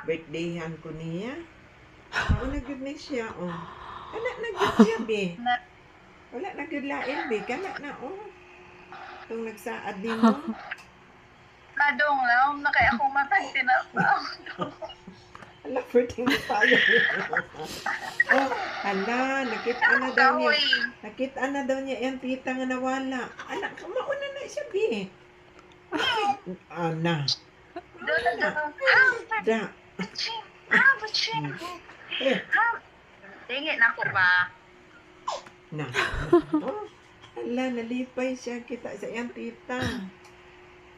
birthdayhan ko niya. Oo, nag-good na siya, oh. Kana nag-good siya, be. Wala nag-good lain, be. Kana na, oh. Itong nagsaad din mo. Madong lang, na kaya akong matay tinapaw. Ala, birthday mo tayo. Oh, ala, nakita na daw niya. Kahoy. Nakita na daw niya yung tita nga nawala. Anak, mauna na siya, be. Ana. Doon na daw. Da. Butching. Eh, Tingin na ko ba? na. Oh, ala, nalipay siya kita sa iyang tita.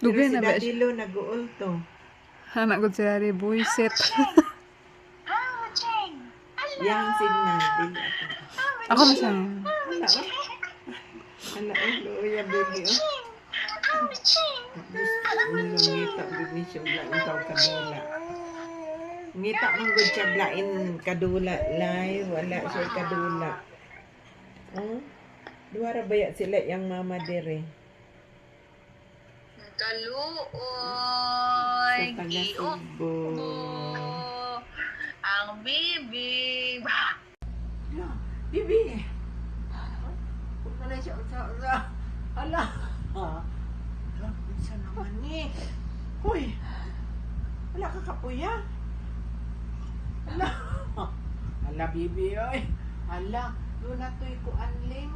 Pero Dugay si na ba Daddy Lo nag-uol to. Anak ko siya rin, buisit. Yang signal, dili ako. Ako na siya. Ala, oh. Ala, oh, luya, baby, oh. Gusto mo ngita, baby, siya blain ikaw kadula. Ngita mong good siya blain kadula, lay, wala siya kadula. Oh, duwara baya sila yang mama dire. Kaluoy. Sa taga Giok Cebu. mo. Ang bibig. Ala, bibi. Huwag na lang siya, ala. Ala, isa naman ni. Hoy, wala ka kapuya. Ala, ala, bibi, oy. Ala, doon na to'y kuanling.